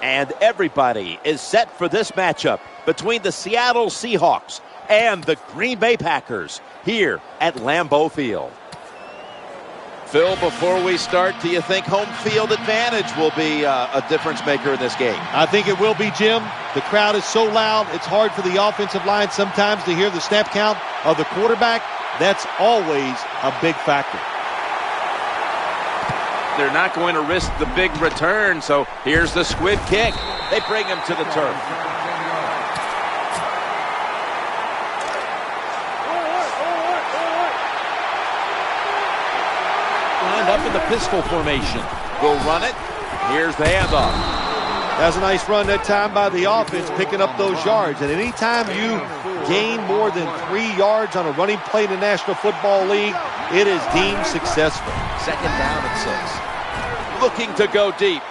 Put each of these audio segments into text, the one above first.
And everybody is set for this matchup between the Seattle Seahawks and the Green Bay Packers here at Lambeau Field. Phil, before we start, do you think home field advantage will be a difference maker in this game? I think it will be, Jim. The crowd is so loud, it's hard for the offensive line sometimes to hear the snap count of the quarterback. That's always a big factor. They're not going to risk the big return, so here's the squib kick. They bring him to the turf. Lined up in the pistol formation. We'll run it. Here's the handoff. That's a nice run that time by the offense, picking up those yards. And anytime you gain more than 3 yards on a running play in the National Football League, it is deemed successful. Second down and 6. Looking to go deep.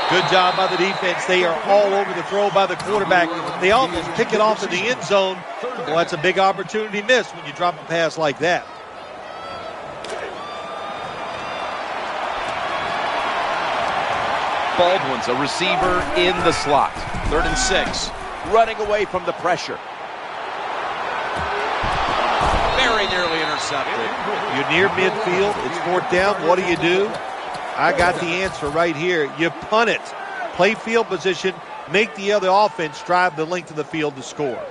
Good job by the defense. They are all over the throw by the quarterback. They almost pick it off in the end zone. Well, that's a big opportunity missed when you drop a pass like that. Baldwin's a receiver in the slot. 3rd and 6. Running away from the pressure. Very nearly intercepted. You're near midfield. It's 4th down. What do? I got the answer right here. You punt it. Play field position. Make the other offense drive the length of the field to score.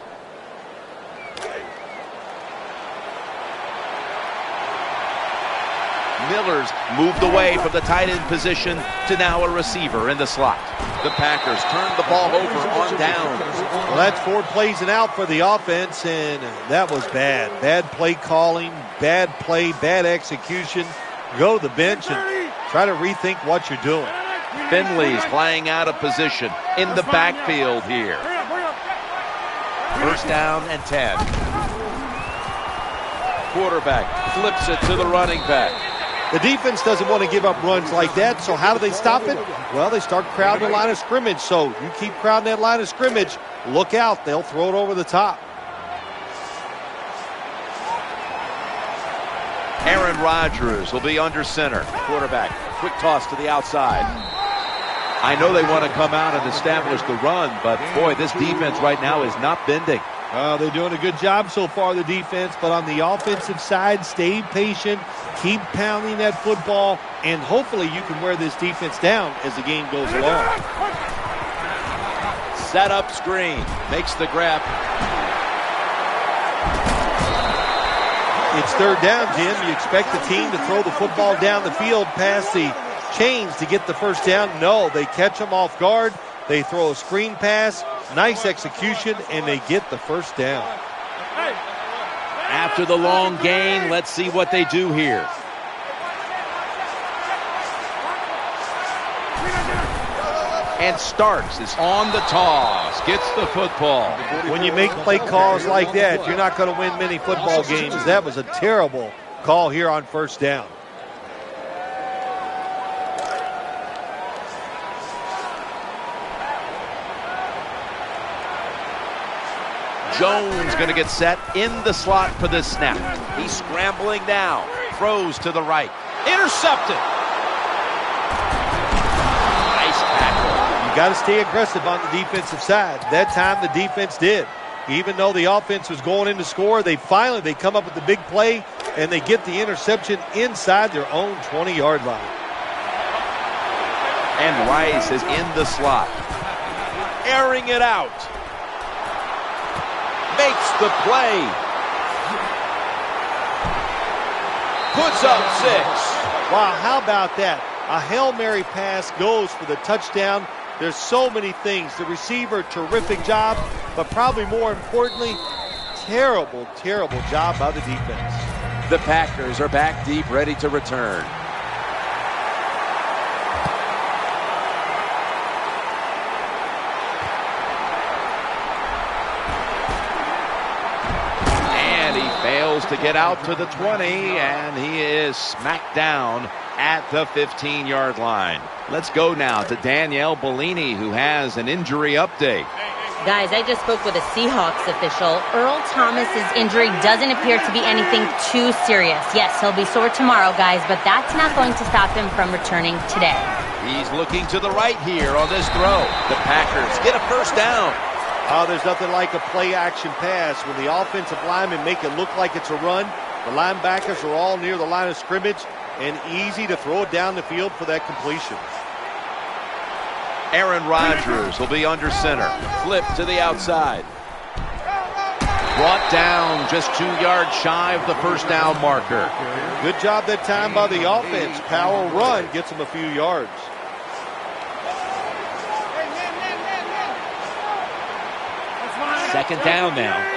Miller's moved away from the tight end position to now a receiver in the slot. The Packers turn the ball over on downs. Well, that's 4 plays and out for the offense, and that was bad. Bad play calling, bad play, bad execution. Go to the bench and try to rethink what you're doing. Finley's flying out of position in the backfield here. 1st down and 10. Quarterback flips it to the running back. The defense doesn't want to give up runs like that, so how do they stop it? Well, they start crowding the line of scrimmage, so you keep crowding that line of scrimmage, look out, they'll throw it over the top. Aaron Rodgers will be under center. Quarterback, quick toss to the outside. I know they want to come out and establish the run, but boy, this defense right now is not bending. They're doing a good job so far, the defense, but on the offensive side, stay patient, keep pounding that football, and hopefully you can wear this defense down as the game goes along. Set up screen, makes the grab. It's 3rd down, Jim. You expect the team to throw the football down the field past the chains to get the 1st down. No, they catch them off guard. They throw a screen pass, nice execution, and they get the 1st down. After the long gain, let's see what they do here. And Starks is on the toss, gets the football. When you make play calls like that, you're not going to win many football games. That was a terrible call here on 1st down. Jones going to get set in the slot for this snap. He's scrambling now. Throws to the right. Intercepted. Nice tackle. You got to stay aggressive on the defensive side. That time the defense did. Even though the offense was going in to score, they come up with the big play, and they get the interception inside their own 20-yard line. And Rice is in the slot. Airing it out. Makes the play. Puts up 6. Wow, how about that? A Hail Mary pass goes for the touchdown. There's so many things. The receiver, terrific job, but probably more importantly, terrible, terrible job by the defense. The Packers are back deep, ready to return. Fails to get out to the 20, and he is smacked down at the 15-yard line. Let's go now to Danielle Bellini, who has an injury update. Guys, I just spoke with a Seahawks official. Earl Thomas's injury doesn't appear to be anything too serious. Yes, he'll be sore tomorrow, guys, but that's not going to stop him from returning today. He's looking to the right here on this throw. The Packers get a first down. Oh, there's nothing like a play-action pass. When the offensive linemen make it look like it's a run, the linebackers are all near the line of scrimmage and easy to throw it down the field for that completion. Aaron Rodgers will be under center. Flip to the outside. Brought down just 2 yards shy of the first down marker. Good job that time by the offense. Power run gets them a few yards. Second down now.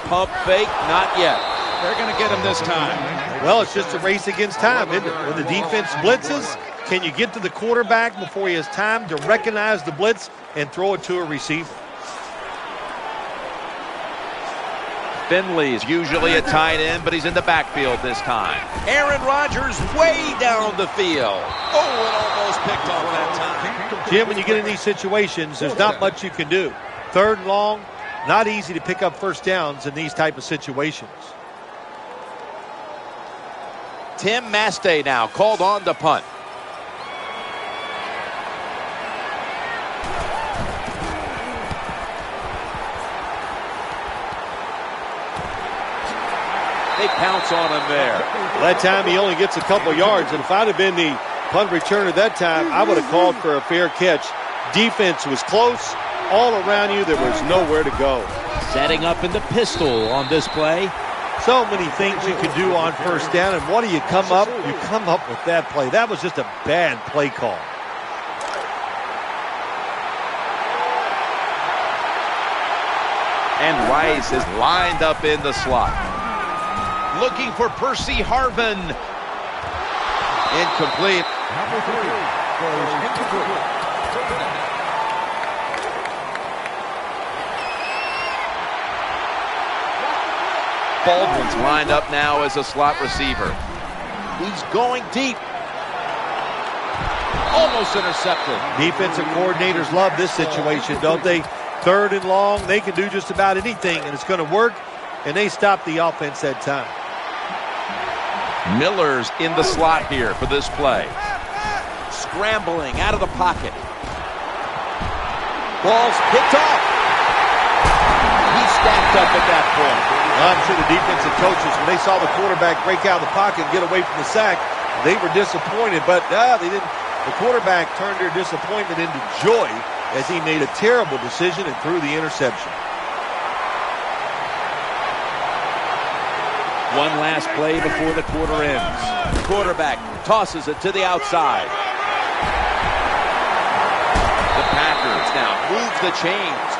Pump fake, not yet. They're going to get him this time. Well, it's just a race against time, isn't it? When the defense blitzes, can you get to the quarterback before he has time to recognize the blitz and throw it to a receiver? Finley's usually a tight end, but he's in the backfield this time. Aaron Rodgers way down the field. Oh, it almost picked off that time. Jim, when you get in these situations, there's not much you can do. Third and long, not easy to pick up first downs in these type of situations. Tim Mastay now called on to punt. They pounce on him there. Well, that time he only gets a couple yards, and if I'd have been the punt returner that time, I would have called for a fair catch. Defense was close. All around you, there was nowhere to go. Setting up in the pistol on this play. So many things you can do on first down, and what do you come up? You come up with that play. That was just a bad play call. And Rice is lined up in the slot. Looking for Percy Harvin. Incomplete. Baldwin's lined up now as a slot receiver. He's going deep. Almost intercepted. Defensive coordinators love this situation, don't they? Third and long, they can do just about anything, and it's going to work, and they stop the offense that time. Miller's in the slot here for this play. Scrambling out of the pocket. Ball's picked off. He's stacked up at that point. I'm sure the defensive coaches, when they saw the quarterback break out of the pocket and get away from the sack, they were disappointed, but they didn't. The quarterback turned their disappointment into joy as he made a terrible decision and threw the interception. One last play before the quarter ends. Quarterback tosses it to the outside. The Packers now move the chains.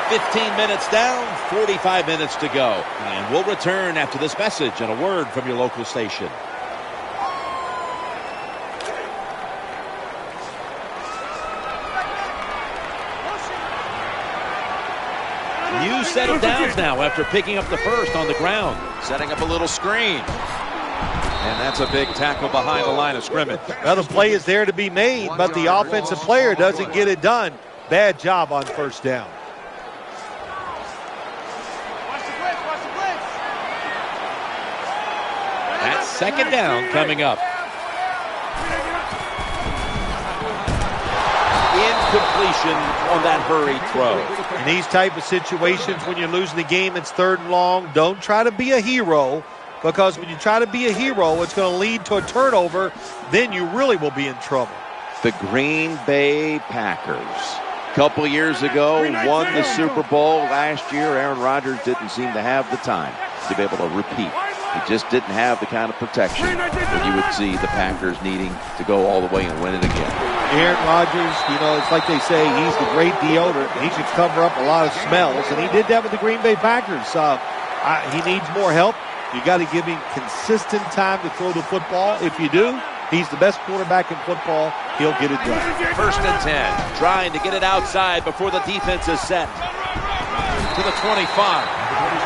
15 minutes down, 45 minutes to go. And we'll return after this message and a word from your local station. New set of downs now after picking up the first on the ground. Setting up a little screen. And that's a big tackle behind the line of scrimmage. Well, the play is there to be made, but the offensive player doesn't get it done. Bad job on first down. That's second down coming up. Incompletion on that hurried throw. In these type of situations, when you're losing the game, it's third and long. Don't try to be a hero, because when you try to be a hero, it's going to lead to a turnover. Then you really will be in trouble. The Green Bay Packers. A couple years ago, won the Super Bowl. Last year, Aaron Rodgers didn't seem to have the time to be able to repeat. He just didn't have the kind of protection that you would see the Packers needing to go all the way and win it again. Aaron Rodgers, it's like they say, he's the great deodorant. He should cover up a lot of smells, and he did that with the Green Bay Packers. He needs more help. You got to give him consistent time to throw the football. If you do, he's the best quarterback in football. He'll get it done. First and 10, trying to get it outside before the defense is set. To the 25.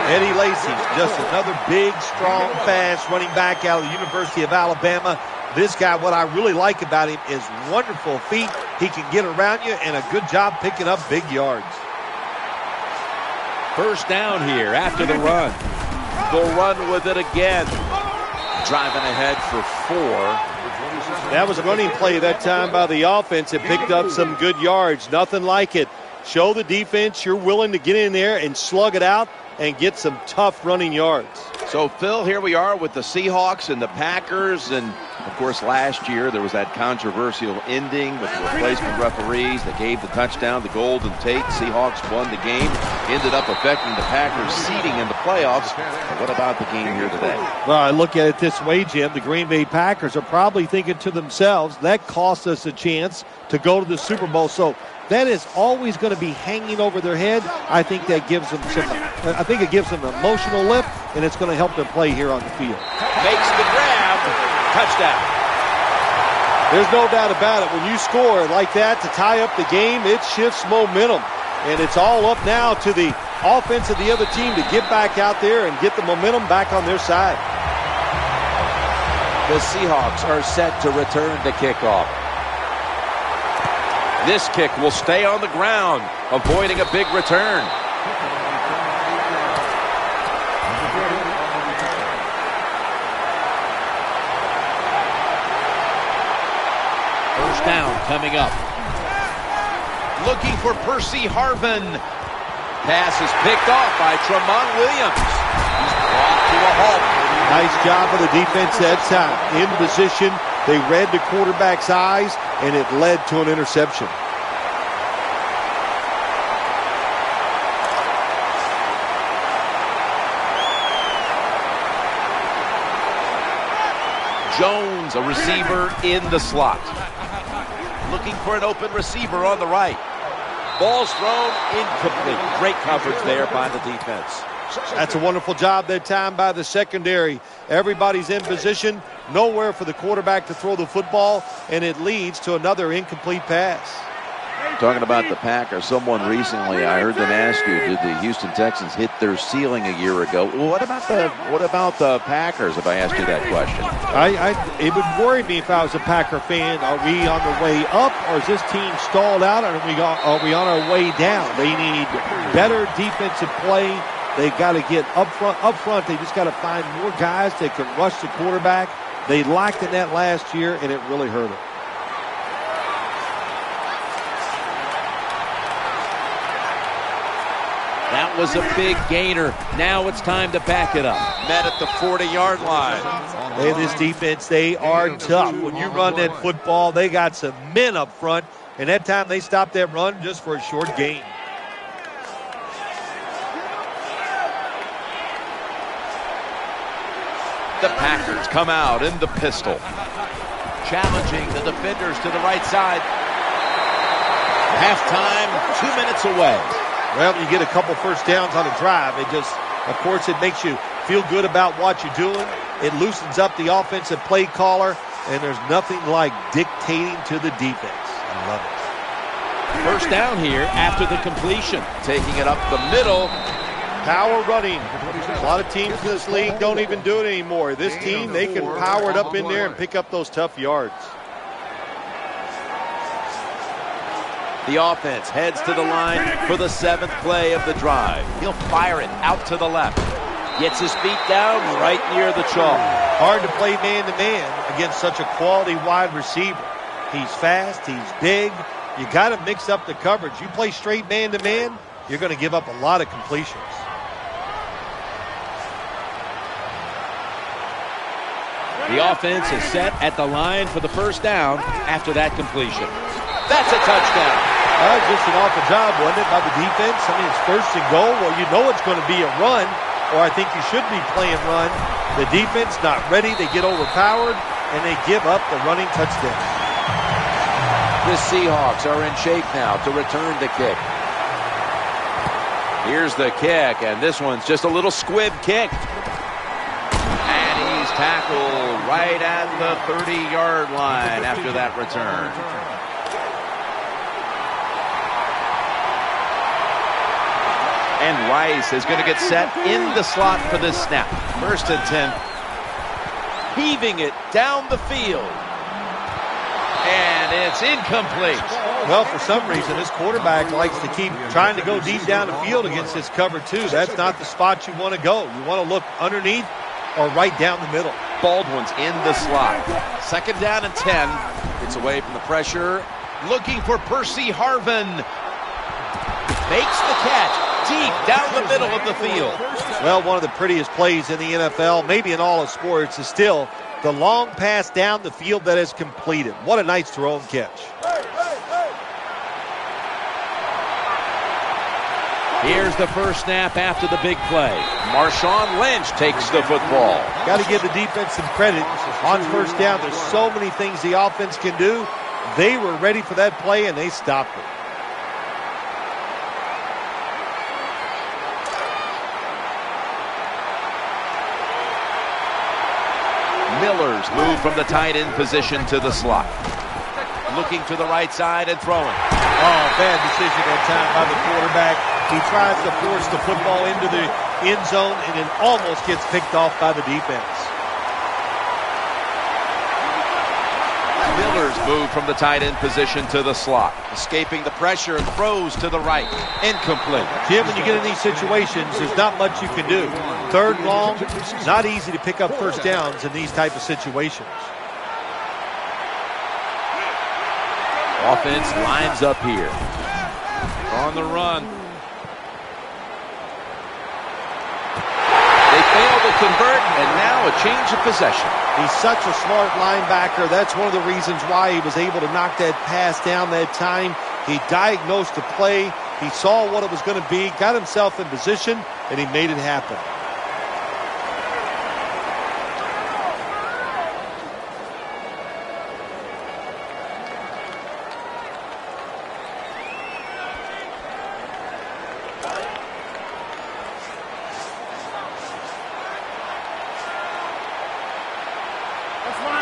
Eddie Lacy's just another big, strong, fast running back out of the University of Alabama. This guy, what I really like about him is wonderful feet. He can get around you and a good job picking up big yards. First down here after the run. They'll run with it again. Driving ahead for 4. That was a running play that time by the offense. It picked up some good yards. Nothing like it. Show the defense you're willing to get in there and slug it out and get some tough running yards. So, Phil, here we are with the Seahawks and the Packers. And, of course, last year there was that controversial ending with the replacement referees that gave the touchdown to Golden Tate. Seahawks won the game, ended up affecting the Packers' seeding in the playoffs. But what about the game here today? Well, I look at it this way, Jim. The Green Bay Packers are probably thinking to themselves, that cost us a chance to go to the Super Bowl. So that is always going to be hanging over their head. I think that gives them it gives them an emotional lift, and it's going to help their play here on the field. Makes the grab. Touchdown. There's no doubt about it. When you score like that to tie up the game, it shifts momentum. And it's all up now to the offense of the other team to get back out there and get the momentum back on their side. The Seahawks are set to return to kickoff. This kick will stay on the ground, avoiding a big return. First down coming up. Looking for Percy Harvin. Pass is picked off by Tramon Williams. He's brought to a halt. Nice job of the defense that time. In position, they read the quarterback's eyes, and it led to an interception. Jones, a receiver in the slot. Looking for an open receiver on the right. Ball's thrown incomplete. Great coverage there by the defense. That's a wonderful job that time by the secondary. Everybody's in position. Nowhere for the quarterback to throw the football, and it leads to another incomplete pass. Talking about the Packers, someone recently, I heard them ask you, did the Houston Texans hit their ceiling a year ago? Well, what about the Packers, if I asked you that question? It would worry me if I was a Packer fan. Are we on the way up, or is this team stalled out, or are we on our way down? They need better defensive play. They got to get up front. They just got to find more guys that can rush the quarterback. They lacked in that last year, and it really hurt them. That was a big gainer. Now it's time to back it up. Met at the 40-yard line. Hey, this defense, they are tough. When you run that football, they got some men up front, and that time they stopped that run just for a short gain. The Packers come out in the pistol. Challenging the defenders to the right side. Halftime, 2 minutes away. Well, you get a couple first downs on a drive. Of course, it makes you feel good about what you're doing. It loosens up the offensive play caller, and there's nothing like dictating to the defense. I love it. First down here after the completion. Taking it up the middle. Power running. A lot of teams in this league don't even do it anymore. This team, they can power it up in there and pick up those tough yards. The offense heads to the line for the 7th play of the drive. He'll fire it out to the left. Gets his feet down right near the chalk. Hard to play man-to-man against such a quality wide receiver. He's fast, he's big. You got to mix up the coverage. You play straight man-to-man, you're going to give up a lot of completions. The offense is set at the line for the first down after that completion. That's a touchdown. Just an awful job, wasn't it, by the defense? I mean, it's first and goal. Well, you know it's going to be a run, or I think you should be playing run. The defense not ready. They get overpowered, and they give up the running touchdown. The Seahawks are in shape now to return the kick. Here's the kick, and this one's just a little squib kick. And he's tackled right at the 30-yard line after that return. And Rice is going to get set in the slot for this snap. 1st and 10. Heaving it down the field. And it's incomplete. Well, for some reason, this quarterback likes to keep trying to go deep down the field against this cover 2. That's not the spot you want to go. You want to look underneath or right down the middle. Baldwin's in the slot. 2nd down and 10. Gets away from the pressure. Looking for Percy Harvin. Makes the catch deep down the middle of the field. Well, one of the prettiest plays in the NFL, maybe in all of sports, is still the long pass down the field that is completed. What a nice throw and catch. Here's the first snap after the big play. Marshawn Lynch takes the football. Got to give the defense some credit. On 1st down, there's so many things the offense can do. They were ready for that play, and they stopped it. Miller's moved from the tight end position to the slot. Looking to the right side and throwing. Oh, bad decision that time by the quarterback. He tries to force the football into the end zone, and it almost gets picked off by the defense. Miller's moved from the tight end position to the slot. Escaping the pressure and throws to the right. Incomplete. Jim, when you get in these situations, there's not much you can do. 3rd and long, not easy to pick up 1st downs in these type of situations. Offense lines up here. On the run. They fail to convert, and now a change of possession. He's such a smart linebacker. That's one of the reasons why he was able to knock that pass down that time. He diagnosed the play. He saw what it was going to be, got himself in position, and he made it happen.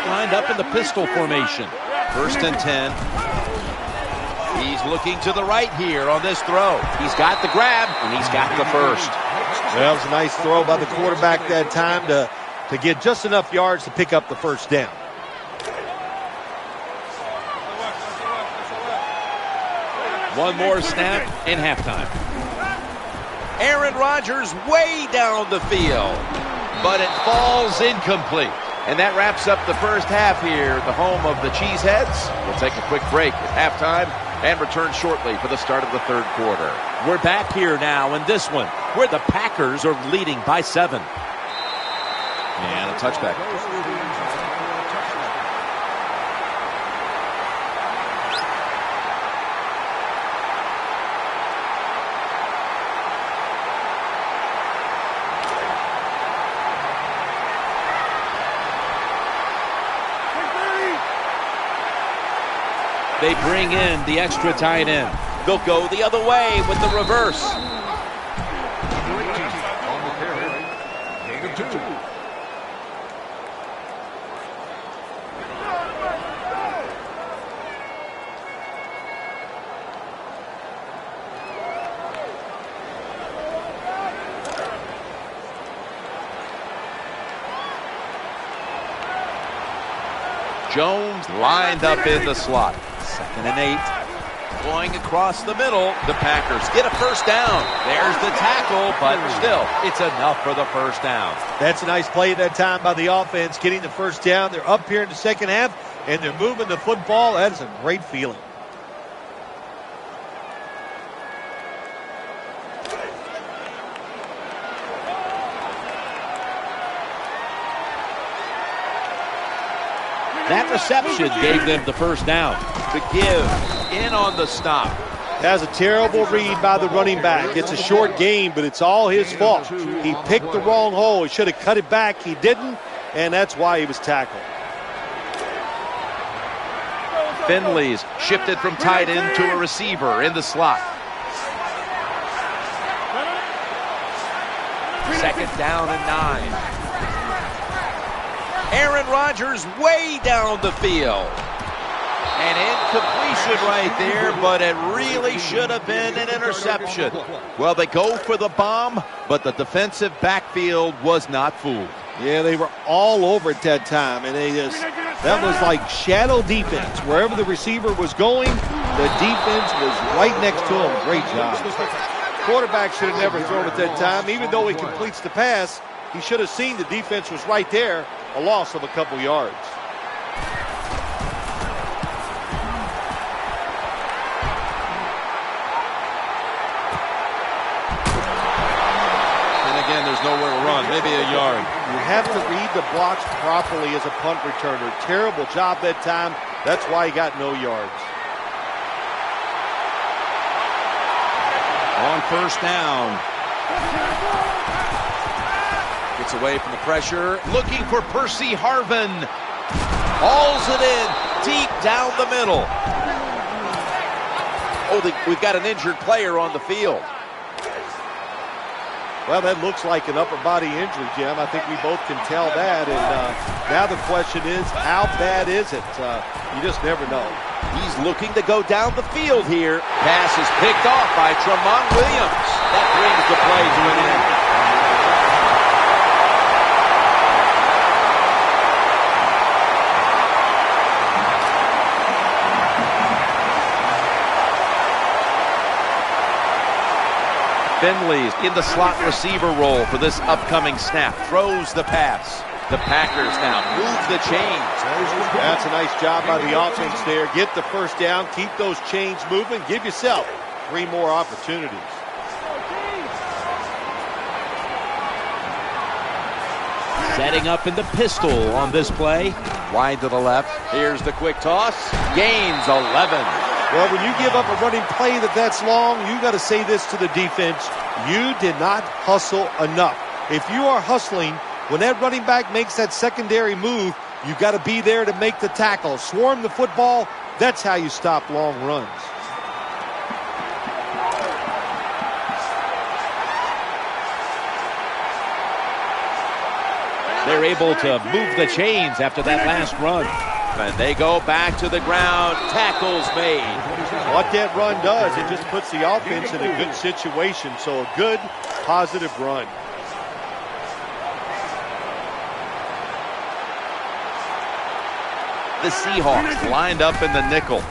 Lined up in the pistol formation. 1st and 10. He's looking to the right here on this throw. He's got the grab, and he's got the first. Well, it was a nice throw by the quarterback that time to get just enough yards to pick up the 1st down. One more snap in halftime. Aaron Rodgers way down the field, but it falls incomplete. And that wraps up the first half here, the home of the Cheeseheads. We'll take a quick break at halftime and return shortly for the start of the 3rd quarter. We're back here now in this one, where the Packers are leading by 7. And a touchback. They bring in the extra tight end. They'll go the other way with the reverse. Jones lined up in the slot. 2nd and 8. Going across the middle. The Packers get a 1st down. There's the tackle, but still, it's enough for the 1st down. That's a nice play that time by the offense, getting the 1st down. They're up here in the 2nd half, and they're moving the football. That is a great feeling. That reception gave them the 1st down. The give in on the stop. That's a terrible read by the running back. It's a short game, but it's all his fault. He picked the wrong hole. He should have cut it back. He didn't, and that's why he was tackled. Finley's shifted from tight end to a receiver in the slot. 2nd down and 9. Aaron Rodgers way down the field. An incompletion right there, but it really should have been an interception. Well, they go for the bomb, but the defensive backfield was not fooled. Yeah, they were all over at that time, and that was like shadow defense. Wherever the receiver was going, the defense was right next to him. Great job. Quarterback should have never thrown at that time. Even though he completes the pass, he should have seen the defense was right there, a loss of a couple yards. There's nowhere to run, maybe a yard. You have to read the blocks properly as a punt returner. Terrible job that time. That's why he got no yards. On first down. Gets away from the pressure. Looking for Percy Harvin. Hauls it in deep down the middle. Oh, we've got an injured player on the field. Well, that looks like an upper body injury, Jim. I think we both can tell that. And now the question is, how bad is it? You just never know. He's looking to go down the field here. Pass is picked off by Tremont Williams. That brings the play to an end. Finley's in the slot receiver role for this upcoming snap. Throws the pass. The Packers now move the chains. That's a nice job by the offense there. Get the first down. Keep those chains moving. Give yourself 3 more opportunities. Setting up in the pistol on this play. Wide to the left. Here's the quick toss. Gains 11. Well, when you give up a running play that's long, you got to say this to the defense. You did not hustle enough. If you are hustling, when that running back makes that secondary move, you got to be there to make the tackle. Swarm the football. That's how you stop long runs. They're able to move the chains after that last run. And they go back to the ground. Tackles made. What that run does, it just puts the offense in a good situation. So a good, positive run. The Seahawks lined up in the nickel,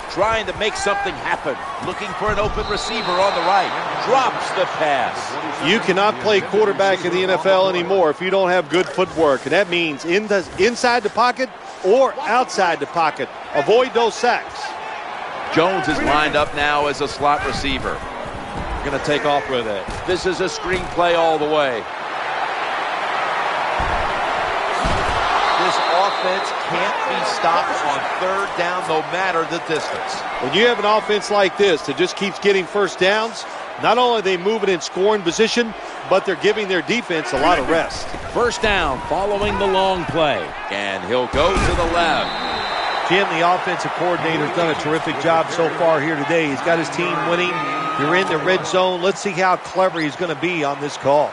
trying to make something happen. Looking for an open receiver on the right. Drops the pass. You cannot play quarterback in the NFL anymore if you don't have good footwork. And that means inside the pocket or outside the pocket. Avoid those sacks. Jones is lined up now as a slot receiver. We're going to take off with it. This is a screen play all the way. This offense can't be stopped on third down no matter the distance. When you have an offense like this that just keeps getting first downs, not only are they moving in scoring position, but they're giving their defense a lot of rest. First down following the long play. And he'll go to the left. Jim, the offensive coordinator, has done a terrific job so far here today. He's got his team winning. You're in the red zone. Let's see how clever he's going to be on this call.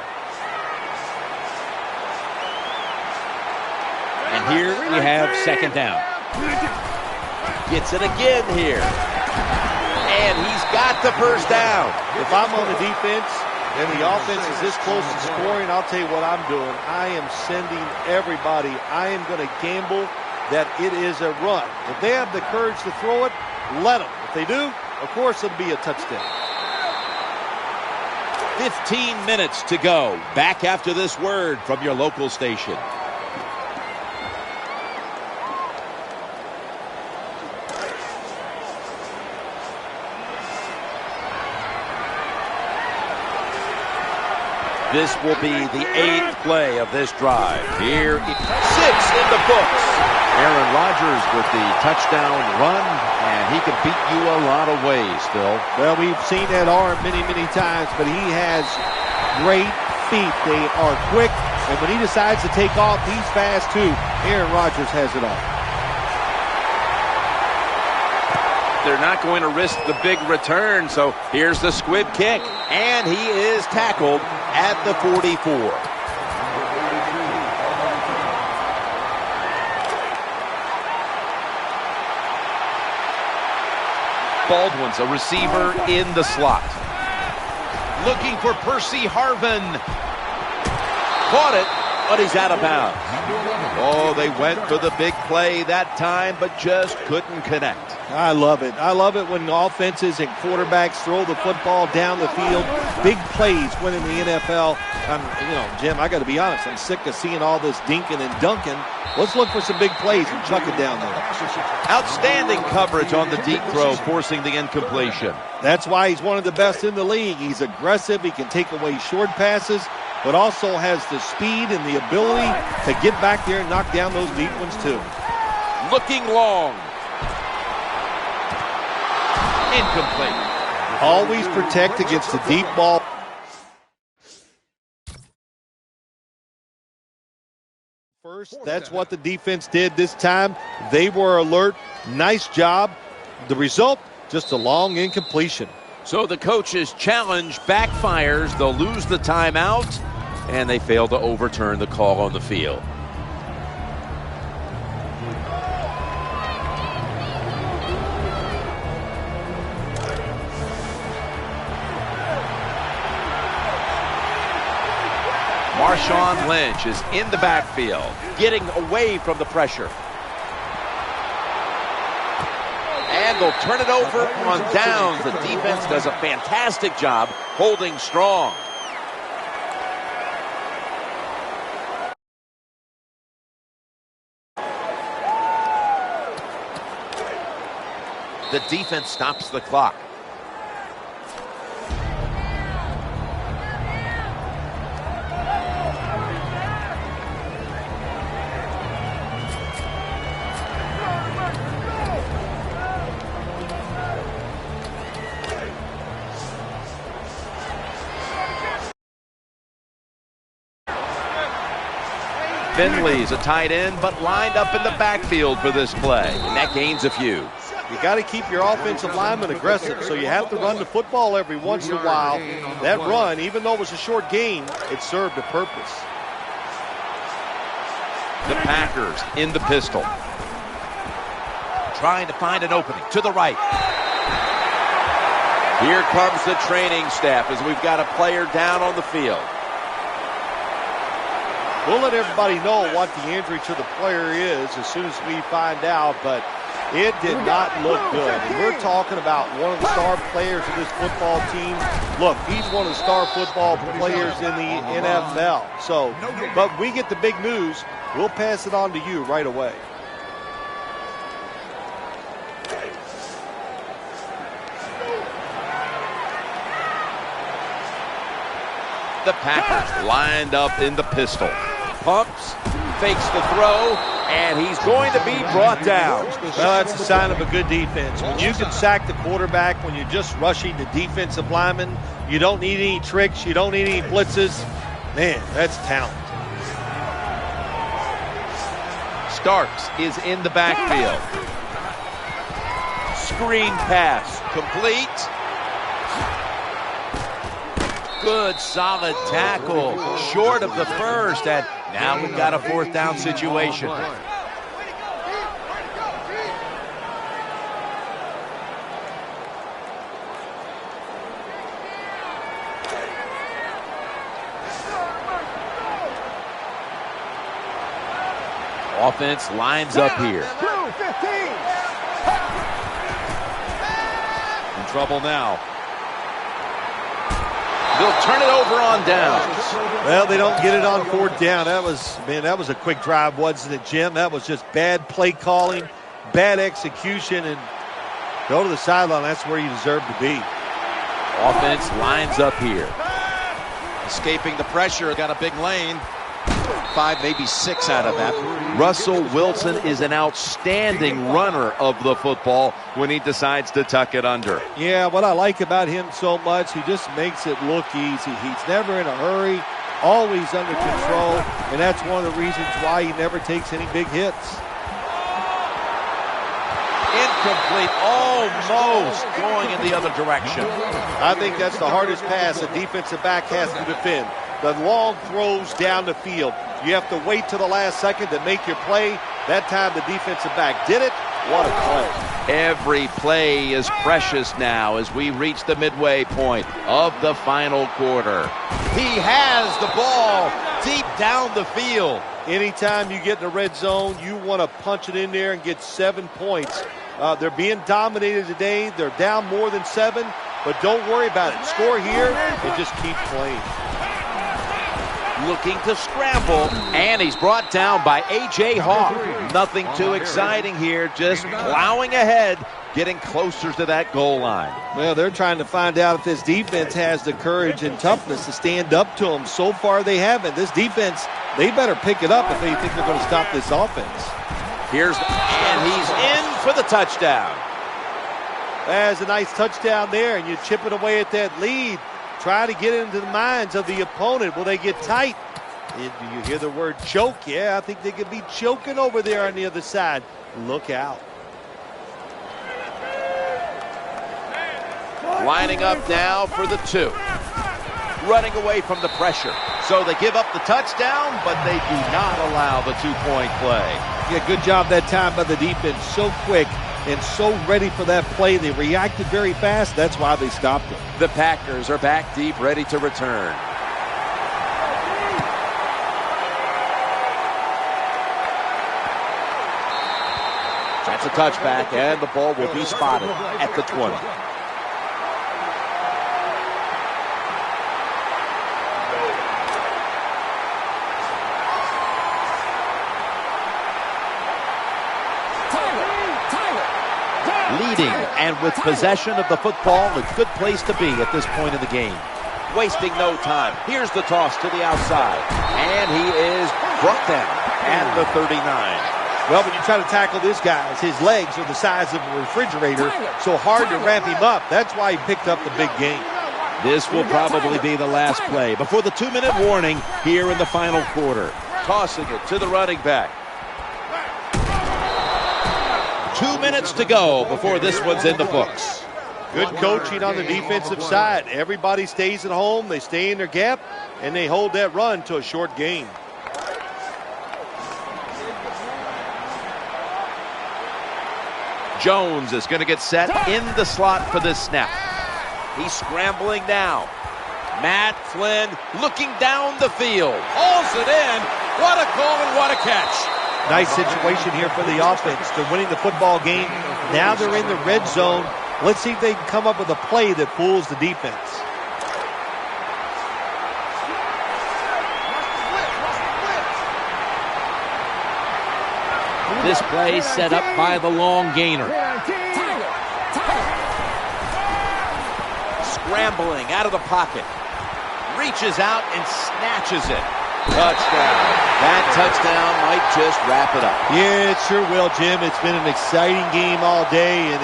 And here we have second down. Gets it again here. And he's got the first down. If I'm on the defense and the offense is this close to scoring, I'll tell you what I'm doing. I am sending everybody. I am going to gamble that it is a run. If they have the courage to throw it, let them. If they do, of course it'll be a touchdown. 15 minutes to go. Back after this word from your local station. This will be the 8th play of this drive. Here, 6 in the books. Aaron Rodgers with the touchdown run, and he can beat you a lot of ways, Phil. Well, we've seen that arm many, many times, but he has great feet. They are quick, and when he decides to take off, he's fast too. Aaron Rodgers has it all. They're not going to risk the big return, so here's the squib kick, and he is tackled at the 44. Baldwin's a receiver in the slot. Looking for Percy Harvin. Caught it, but he's out of bounds. Oh, they went for the big play that time, but just couldn't connect. I love it. I love it when offenses and quarterbacks throw the football down the field. Big plays win in the NFL. Jim, I got to be honest. I'm sick of seeing all this dinking and dunking. Let's look for some big plays and chuck it down there. Outstanding coverage on the deep throw, forcing the incompletion. That's why he's one of the best in the league. He's aggressive. He can take away short passes, but also has the speed and the ability to get back there and knock down those deep ones too. Looking long. Incomplete. Always protect against the deep ball. First, that's what the defense did this time. They were alert. Nice job. The result, just a long incompletion. So the coach's challenge backfires. They'll lose the timeout, and they fail to overturn the call on the field. Marshawn Lynch is in the backfield, getting away from the pressure. And they'll turn it over on downs. The defense does a fantastic job holding strong. The defense stops the clock. Finley's a tight end, but lined up in the backfield for this play, and that gains a few. You got to keep your offensive lineman aggressive, so you have to run the football every once in a while. That run, even though it was a short gain, it served a purpose. The Packers in the pistol. Trying to find an opening to the right. Here comes the training staff as we've got a player down on the field. We'll let everybody know what the injury to the player is as soon as we find out, but it did not look good. And we're talking about one of the star players of this football team. Look, he's one of the star football players in the NFL. So, but we get the big news. We'll pass it on to you right away. The Packers lined up in the pistol. Pumps, fakes the throw, and he's going to be brought down. Well, that's a sign of a good defense. When you can sack the quarterback, when you're just rushing the defensive lineman, you don't need any tricks, you don't need any blitzes. Man, that's talent. Starks is in the backfield. Screen pass, complete. Good, solid tackle, short of the first, and now we've got a fourth down situation. Offense lines up here. In trouble now. They'll turn it over on downs. Well, they don't get it on fourth down. That was a quick drive, wasn't it, Jim? That was just bad play calling, bad execution, and go to the sideline. That's where you deserve to be. Offense lines up here. Escaping the pressure, got a big lane. 5, maybe 6 out of that. Russell Wilson is an outstanding runner of the football when he decides to tuck it under. Yeah, what I like about him so much, he just makes it look easy. He's never in a hurry, always under control, and that's one of the reasons why he never takes any big hits. Incomplete, almost going in the other direction. I think that's the hardest pass a defensive back has to defend. The long throws down the field. You have to wait till the last second to make your play. That time the defensive back did it. What a play. Every play is precious now as we reach the midway point of the final quarter. He has the ball deep down the field. Anytime you get in the red zone, you want to punch it in there and get 7 points. They're being dominated today. They're down more than 7, but don't worry about it. Score here and just keep playing. Looking to scramble, and he's brought down by A.J. Hawk. Nothing too exciting here, just plowing ahead, getting closer to that goal line. Well, they're trying to find out if this defense has the courage and toughness to stand up to them. So far, they haven't. This defense, they better pick it up if they think they're going to stop this offense. And he's in for the touchdown. That's a nice touchdown there, and you chip it away at that lead. Try to get into the minds of the opponent. Will they get tight? Do you hear the word choke? Yeah, I think they could be choking over there on the other side. Look out. Lining up now for the 2. Running away from the pressure. So they give up the touchdown, but they do not allow the 2-point play. Yeah, good job that time by the defense. So quick and so ready for that play. They reacted very fast. That's why they stopped it. The Packers are back deep, ready to return. That's a touchback, and the ball will be spotted at the 20. Leading and with possession of the football, a good place to be at this point of the game. Wasting no time. Here's the toss to the outside. And he is brought down at the 39. Well, when you try to tackle this guy, his legs are the size of a refrigerator, so hard to wrap him up. That's why he picked up the big gain. This will probably be the last play before the 2-minute warning here in the final quarter. Tossing it to the running back. 2 minutes to go before this one's in the books. Good coaching on the defensive side. Everybody stays at home, they stay in their gap, and they hold that run to a short gain. Jones is going to get set in the slot for this snap. He's scrambling now. Matt Flynn looking down the field. Hauls it in. What a call and what a catch. Nice situation here for the offense. They're winning the football game. Now they're in the red zone. Let's see if they can come up with a play that fools the defense. This play set up by the long gainer. Scrambling out of the pocket. Reaches out and snatches it. Touchdown. That touchdown might just wrap it up. Yeah, it sure will, Jim. It's been an exciting game all day, and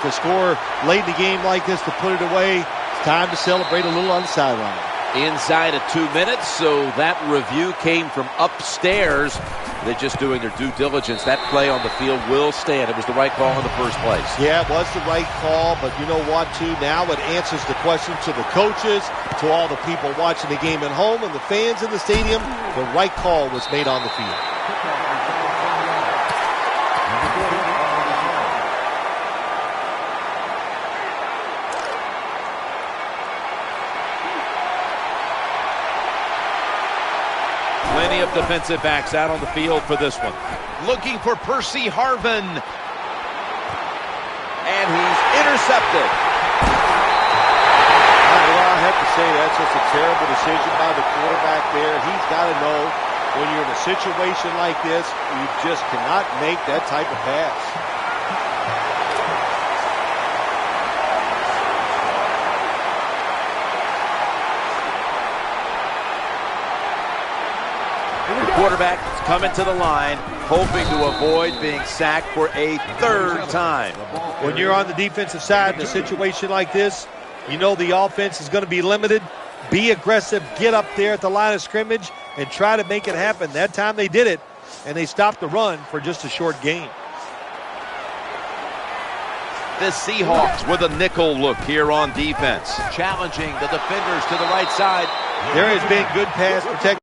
to score late in the game like this, to put it away, it's time to celebrate a little on the sideline. Inside of 2 minutes, so that review came from upstairs. They're just doing their due diligence. That play on the field will stand. It was the right call in the first place. Yeah, it was the right call, but you know what, too? Now it answers the question to the coaches, to all the people watching the game at home, and the fans in the stadium. The right call was made on the field. Plenty of defensive backs out on the field for this one. Looking for Percy Harvin. And he's intercepted. Well, I have to say that's just a terrible decision by the quarterback there. He's got to know when you're in a situation like this, you just cannot make that type of pass. Quarterback is coming to the line, hoping to avoid being sacked for a third time. When you're on the defensive side in a situation like this, you know the offense is going to be limited. Be aggressive, get up there at the line of scrimmage, and try to make it happen. That time they did it, and they stopped the run for just a short gain. The Seahawks with a nickel look here on defense, challenging the defenders to the right side. There has been good pass protection.